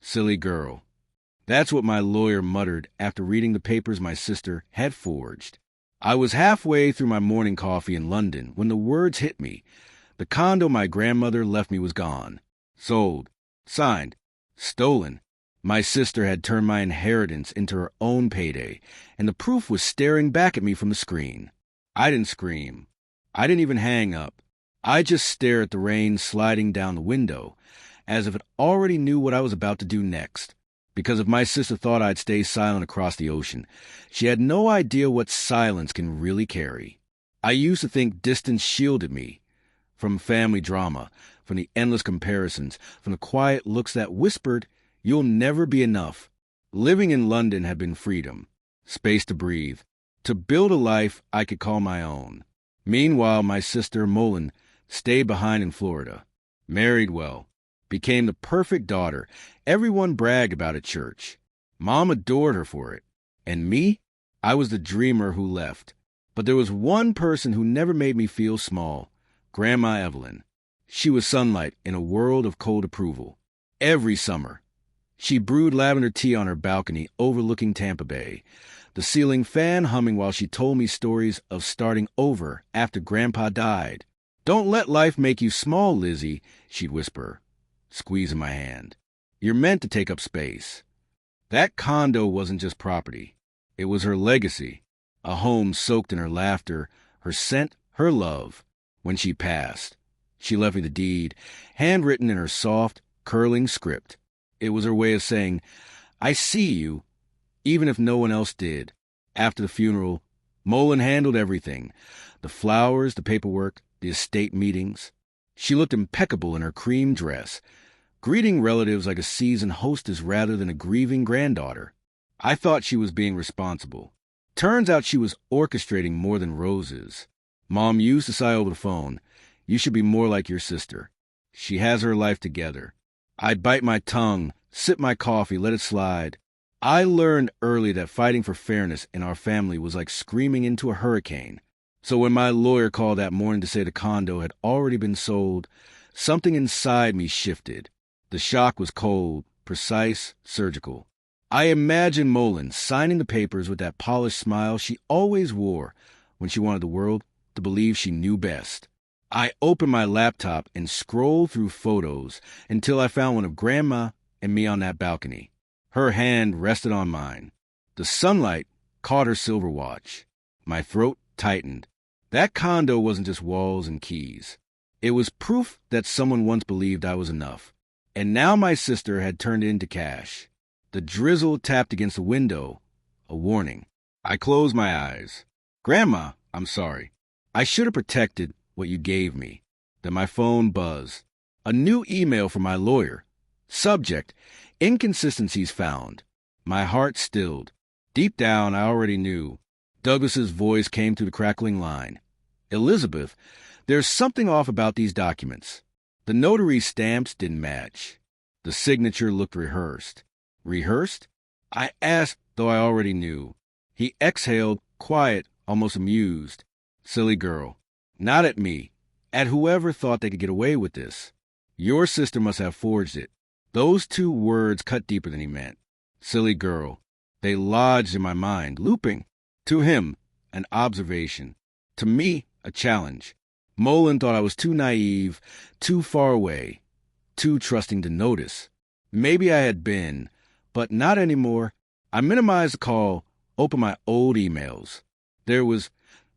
Silly girl. That's what my lawyer muttered after reading the papers my sister had forged. I was halfway through my morning coffee in London when the words hit me. The condo my grandmother left me was gone. Sold. Signed. Stolen. My sister had turned my inheritance into her own payday, and the proof was staring back at me from the screen. I didn't scream. I didn't even hang up. I just stared at the rain sliding down the window, as if it already knew what I was about to do next. Because if my sister thought I'd stay silent across the ocean, she had no idea what silence can really carry. I used to think distance shielded me from family drama, from the endless comparisons, from the quiet looks that whispered, "You'll never be enough." Living in London had been freedom, space to breathe, to build a life I could call my own. Meanwhile, my sister, Molin, stayed behind in Florida, married well, became the perfect daughter. Everyone bragged about at church. Mom adored her for it. And me? I was the dreamer who left. But there was one person who never made me feel small. Grandma Evelyn. She was sunlight in a world of cold approval. Every summer, she brewed lavender tea on her balcony overlooking Tampa Bay, the ceiling fan humming while she told me stories of starting over after Grandpa died. "Don't let life make you small, Lizzie," she'd whisper, squeezing my hand. "You're meant to take up space." That condo wasn't just property. It was her legacy, a home soaked in her laughter, her scent, her love. When she passed, she left me the deed, handwritten in her soft, curling script. It was her way of saying, "I see you," even if no one else did. After the funeral, Molin handled everything. The flowers, the paperwork, the estate meetings. She looked impeccable in her cream dress, greeting relatives like a seasoned hostess rather than a grieving granddaughter. I thought she was being responsible. Turns out she was orchestrating more than roses. Mom used to sigh over the phone, "You should be more like your sister. She has her life together." I'd bite my tongue, sip my coffee, let it slide. I learned early that fighting for fairness in our family was like screaming into a hurricane. So when my lawyer called that morning to say the condo had already been sold, something inside me shifted. The shock was cold, precise, surgical. I imagined Molin signing the papers with that polished smile she always wore when she wanted the world to believe she knew best. I opened my laptop and scrolled through photos until I found one of Grandma and me on that balcony. Her hand rested on mine. The sunlight caught her silver watch. My throat tightened. That condo wasn't just walls and keys. It was proof that someone once believed I was enough. And now my sister had turned it into cash. The drizzle tapped against the window, a warning. I closed my eyes. "Grandma, I'm sorry. I should have protected what you gave me." Then my phone buzzed. A new email from my lawyer. Subject, "Inconsistencies found." My heart stilled. Deep down, I already knew. Douglas's voice came through the crackling line. "Elizabeth, there's something off about these documents. The notary stamps didn't match. The signature looked rehearsed." "Rehearsed?" I asked, though I already knew. He exhaled, quiet, almost amused. "Silly girl. Not at me. At whoever thought they could get away with this. Your sister must have forged it." Those two words cut deeper than he meant. Silly girl. They lodged in my mind, looping. To him, an observation. To me, a challenge. Molin thought I was too naive, too far away, too trusting to notice. Maybe I had been, but not anymore. I minimized the call, opened my old emails. There was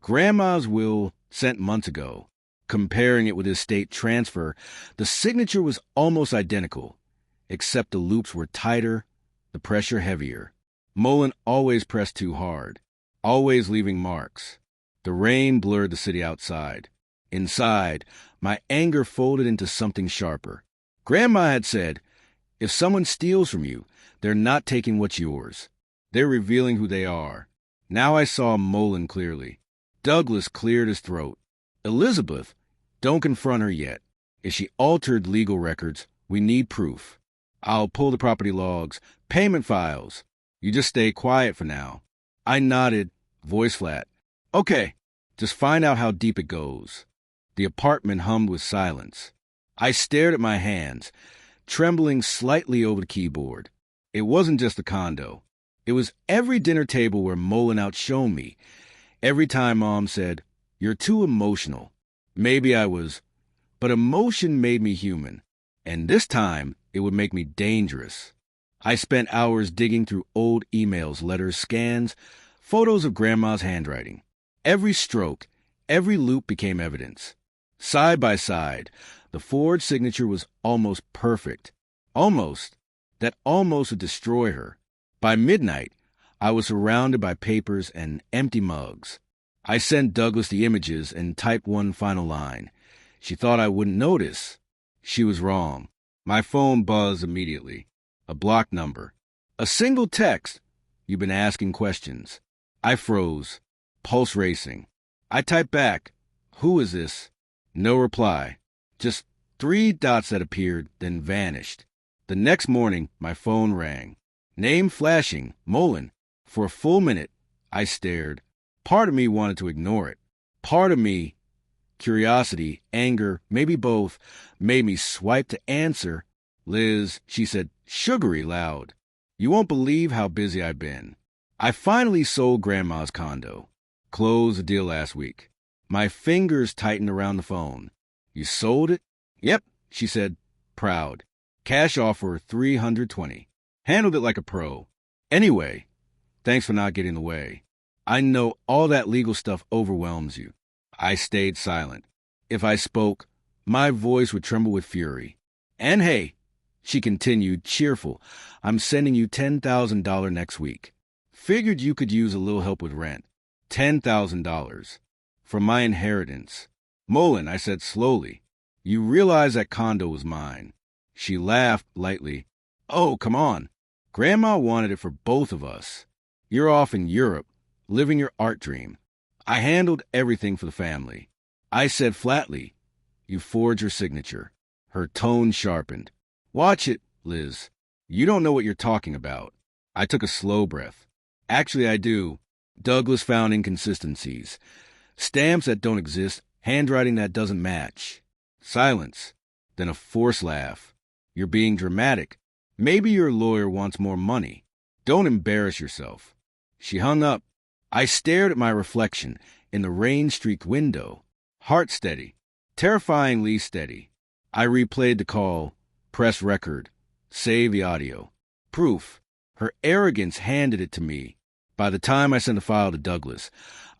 Grandma's will sent months ago. Comparing it with his estate transfer, the signature was almost identical, except the loops were tighter, the pressure heavier. Molin always pressed too hard, always leaving marks. The rain blurred the city outside. Inside, my anger folded into something sharper. Grandma had said, "If someone steals from you, they're not taking what's yours. They're revealing who they are." Now I saw Molin clearly. Douglas cleared his throat. "Elizabeth, don't confront her yet. If she altered legal records, we need proof. I'll pull the property logs, payment files. You just stay quiet for now." I nodded, voice flat. "Okay, just find out how deep it goes." The apartment hummed with silence. I stared at my hands. trembling slightly over the keyboard. It wasn't just the condo. It was every dinner table where Mullen outshone me. Every time Mom said, "You're too emotional." Maybe I was, but emotion made me human. And this time, it would make me dangerous. I spent hours digging through old emails, letters, scans, photos of Grandma's handwriting. Every stroke, every loop became evidence. Side by side, the forged signature was almost perfect. Almost. That almost would destroy her. By midnight, I was surrounded by papers and empty mugs. I sent Douglas the images and typed one final line. She thought I wouldn't notice. She was wrong. My phone buzzed immediately. A blocked number. A single text. "You've been asking questions." I froze, pulse racing. I typed back, "Who is this?" No reply. Just 3 dots that appeared, then vanished. The next morning, my phone rang. Name flashing, Mullen. For a full minute, I stared. Part of me wanted to ignore it. Part of me, curiosity, anger, maybe both, made me swipe to answer. "Liz," she said, sugary loud. "You won't believe how busy I've been. I finally sold Grandma's condo. Closed the deal last week." My fingers tightened around the phone. "You sold it?" "Yep," she said, proud. "Cash offer $320. Handled it like a pro. Anyway, thanks for not getting in the way. I know all that legal stuff overwhelms you." I stayed silent. If I spoke, my voice would tremble with fury. "And hey," she continued, cheerful, "I'm sending you $10,000 next week. Figured you could use a little help with rent. $10,000. From my inheritance." "Mullen," I said slowly, "you realize that condo was mine." She laughed lightly. "Oh, come on. Grandma wanted it for both of us. You're off in Europe, living your art dream. I handled everything for the family." I said flatly, "You forged your signature." Her tone sharpened. "Watch it, Liz. You don't know what you're talking about." I took a slow breath. "Actually, I do." Douglas found inconsistencies. Stamps that don't exist, handwriting that doesn't match. Silence. Then a forced laugh. "You're being dramatic. Maybe your lawyer wants more money. Don't embarrass yourself." She hung up. I stared at my reflection in the rain-streaked window. Heart steady. Terrifyingly steady. I replayed the call. Press record. Save the audio. Proof. Her arrogance handed it to me. By the time I sent the file to Douglas,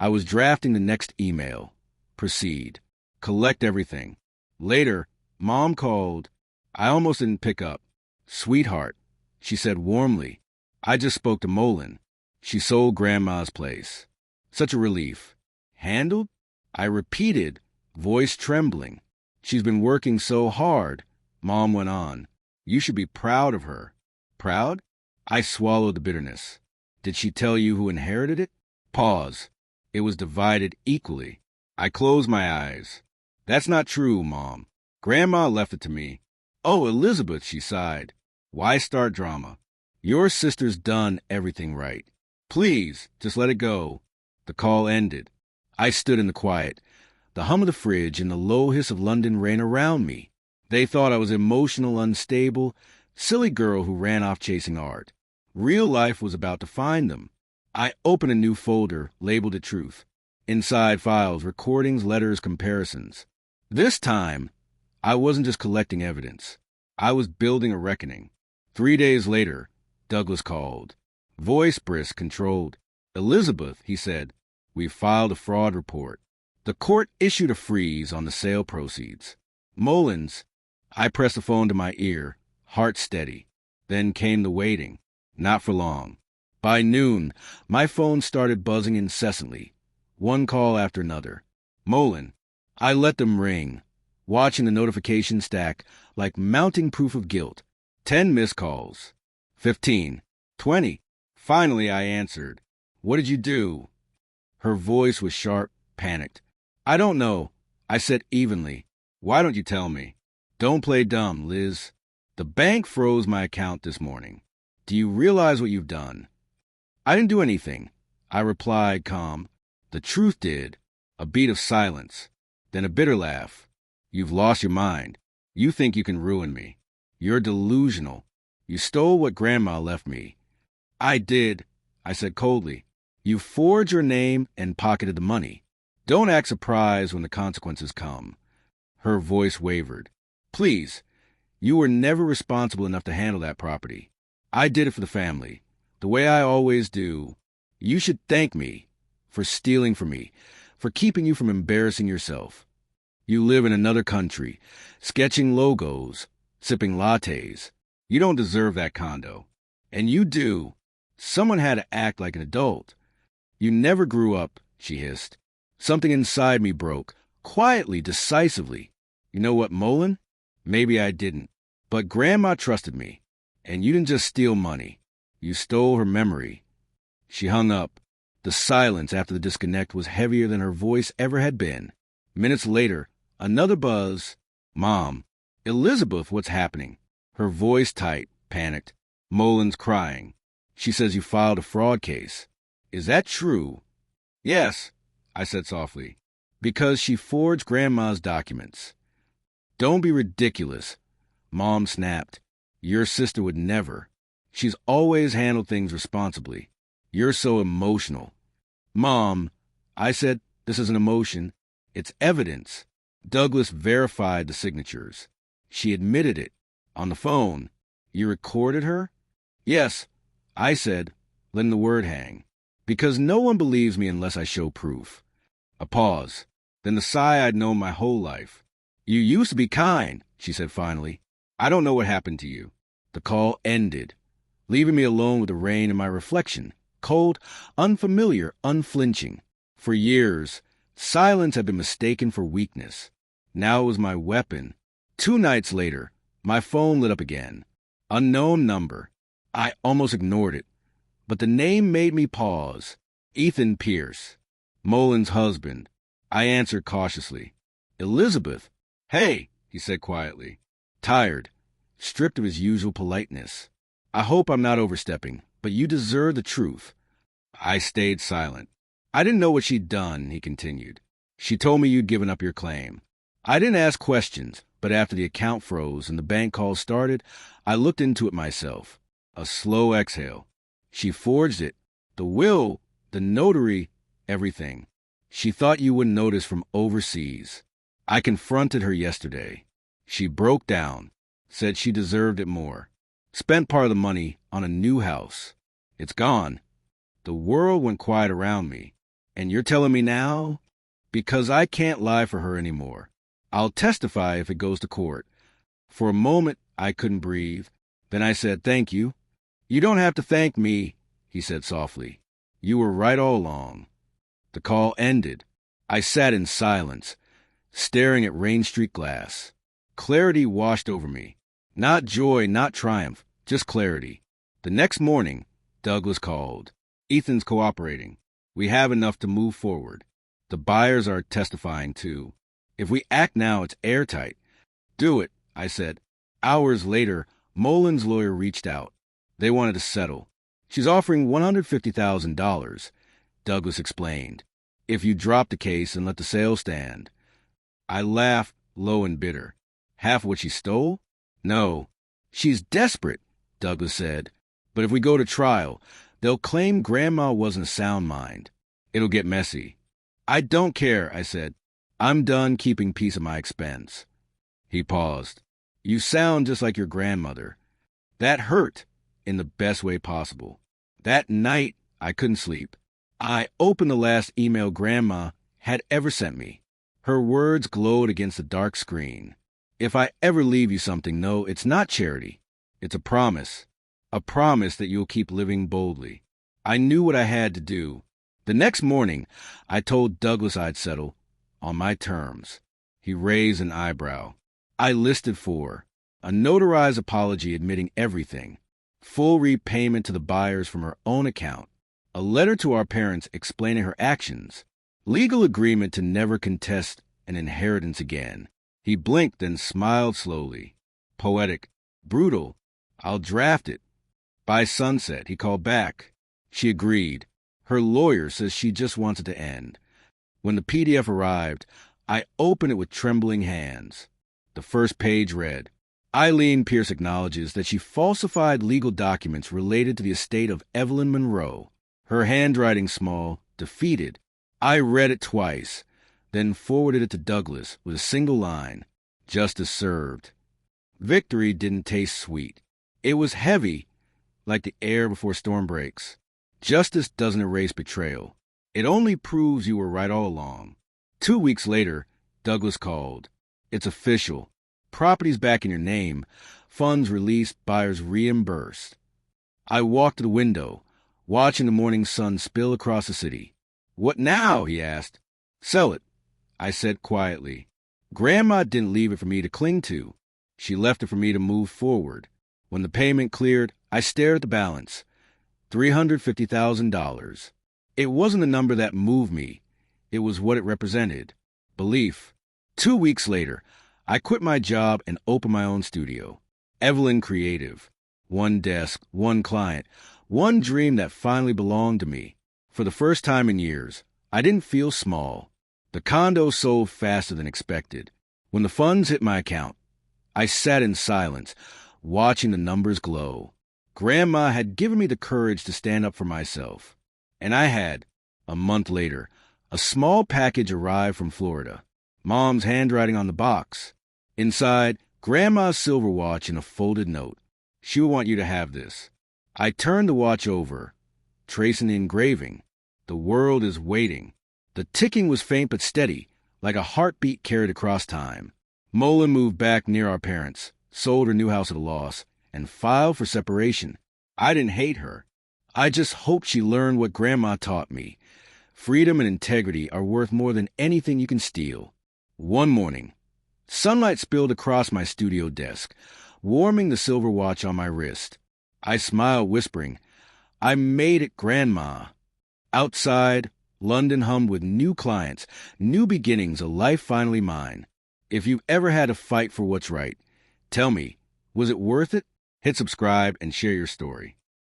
I was drafting the next email. Proceed. Collect everything. Later, Mom called. I almost didn't pick up. "Sweetheart," she said warmly, "I just spoke to Mullen. She sold Grandma's place." Such a relief. "Handled?" I repeated, voice trembling. "She's been working so hard," Mom went on. "You should be proud of her." "Proud?" I swallowed the bitterness. "Did she tell you who inherited it?" Pause. It was divided equally. I closed my eyes. "That's not true, Mom. Grandma left it to me." "Oh, Elizabeth," she sighed. "Why start drama? Your sister's done everything right. Please, just let it go." The call ended. I stood in the quiet, the hum of the fridge and the low hiss of London rain around me. They thought I was emotional, unstable, silly girl who ran off chasing art. Real life was about to find them. I opened a new folder, labeled it Truth. Inside files, recordings, letters, comparisons. This time, I wasn't just collecting evidence. I was building a reckoning. 3 days later, Douglas called. Voice brisk, controlled. "Elizabeth," he said, "we filed a fraud report." The court issued a freeze on the sale proceeds. "Mullins." I pressed the phone to my ear, heart steady. Then came the waiting. Not for long. By noon, my phone started buzzing incessantly, one call after another. "Mullen." I let them ring, watching the notification stack like mounting proof of guilt. 10 missed calls. 15. 20. Finally, I answered. "What did you do?" Her voice was sharp, panicked. "I don't know," I said evenly. "Why don't you tell me?" "Don't play dumb, Liz. The bank froze my account this morning. Do you realize what you've done?" "I didn't do anything," I replied, calm. "The truth did." A beat of silence, then a bitter laugh. "You've lost your mind. You think you can ruin me. You're delusional. You stole what Grandma left me. I did, I said coldly. You forged your name and pocketed the money. Don't act surprised when the consequences come. Her voice wavered. Please, you were never responsible enough to handle that property. I did it for the family, the way I always do. You should thank me for stealing from me, for keeping you from embarrassing yourself. You live in another country, sketching logos, sipping lattes. You don't deserve that condo. And you do. Someone had to act like an adult. You never grew up, she hissed. Something inside me broke, quietly, decisively. You know what, Mullen? Maybe I didn't. But Grandma trusted me. And you didn't just steal money. You stole her memory. She hung up. The silence after the disconnect was heavier than her voice ever had been. Minutes later, another buzz. Mom. Elizabeth, what's happening? Her voice tight, panicked. Mullen's crying. She says you filed a fraud case. Is that true? Yes, I said softly. Because she forged Grandma's documents. Don't be ridiculous. Mom snapped. Your sister would never. She's always handled things responsibly. You're so emotional. Mom, I said, this is an emotion. It's evidence. Douglas verified the signatures. She admitted it. On the phone. You recorded her? Yes, I said, letting the word hang. Because no one believes me unless I show proof. A pause. Then the sigh I'd known my whole life. You used to be kind, she said finally. I don't know what happened to you. The call ended, leaving me alone with the rain and my reflection. Cold, unfamiliar, unflinching. For years, silence had been mistaken for weakness. Now it was my weapon. 2 nights later, my phone lit up again. Unknown number. I almost ignored it. But the name made me pause. Ethan Pierce. Mullen's husband. I answered cautiously. Elizabeth. Hey, he said quietly. Tired. Stripped of his usual politeness. I hope I'm not overstepping, but you deserve the truth. I stayed silent. I didn't know what she'd done, he continued. She told me you'd given up your claim. I didn't ask questions, but after the account froze and the bank calls started, I looked into it myself. A slow exhale. She forged it. The will, the notary, everything. She thought you wouldn't notice from overseas. I confronted her yesterday. She broke down, said she deserved it more. Spent part of the money on a new house. It's gone. The world went quiet around me. And you're telling me now? Because I can't lie for her anymore. I'll testify if it goes to court. For a moment, I couldn't breathe. Then I said, thank you. You don't have to thank me, he said softly. You were right all along. The call ended. I sat in silence, staring at rain-streaked glass. Clarity washed over me. Not joy, not triumph, just clarity. The next morning, Douglas called. Ethan's cooperating. We have enough to move forward. The buyers are testifying, too. If we act now, it's airtight. Do it, I said. Hours later, Mullen's lawyer reached out. They wanted to settle. She's offering $150,000, Douglas explained, if you drop the case and let the sale stand. I laughed, low and bitter. Half what she stole? No. She's desperate, Douglas said. But if we go to trial, they'll claim Grandma wasn't a sound mind. It'll get messy. I don't care, I said. I'm done keeping peace at my expense. He paused. You sound just like your grandmother. That hurt in the best way possible. That night, I couldn't sleep. I opened the last email Grandma had ever sent me. Her words glowed against the dark screen. If I ever leave you something, no, it's not charity. It's a promise. A promise that you'll keep living boldly. I knew what I had to do. The next morning, I told Douglas I'd settle on my terms. He raised an eyebrow. I listed for a notarized apology admitting everything, full repayment to the buyers from her own account, a letter to our parents explaining her actions, legal agreement to never contest an inheritance again. He blinked and smiled slowly. Poetic. Brutal. I'll draft it. By sunset, he called back. She agreed. Her lawyer says she just wants it to end. When the PDF arrived, I opened it with trembling hands. The first page read, Eileen Pierce acknowledges that she falsified legal documents related to the estate of Evelyn Monroe. Her handwriting small, defeated. I read it twice, then forwarded it to Douglas with a single line, "Justice served." Victory didn't taste sweet. It was heavy, like the air before storm breaks. Justice doesn't erase betrayal. It only proves you were right all along. 2 weeks later, Douglas called. It's official. Property's back in your name. Funds released, buyers reimbursed. I walked to the window, watching the morning sun spill across the city. "What now?" he asked. "Sell it," I said quietly. Grandma didn't leave it for me to cling to. She left it for me to move forward. When the payment cleared, I stared at the balance. $350,000. It wasn't a number that moved me. It was what it represented. Belief. 2 weeks later, I quit my job and opened my own studio. Evelyn Creative. One desk, one client, one dream that finally belonged to me. For the first time in years, I didn't feel small. The condo sold faster than expected. When the funds hit my account, I sat in silence, watching the numbers glow. Grandma had given me the courage to stand up for myself. And I had. A month later, a small package arrived from Florida. Mom's handwriting on the box. Inside, Grandma's silver watch and a folded note. "She will want you to have this." I turned the watch over, tracing the engraving. "The world is waiting." The ticking was faint but steady, like a heartbeat carried across time. Mullen moved back near our parents, sold her new house at a loss, and filed for separation. I didn't hate her. I just hoped she learned what Grandma taught me. Freedom and integrity are worth more than anything you can steal. One morning, sunlight spilled across my studio desk, warming the silver watch on my wrist. I smiled, whispering, "I made it, Grandma." Outside, London hummed with new clients, new beginnings, a life finally mine. If you've ever had to fight for what's right, tell me, was it worth it? Hit subscribe and share your story.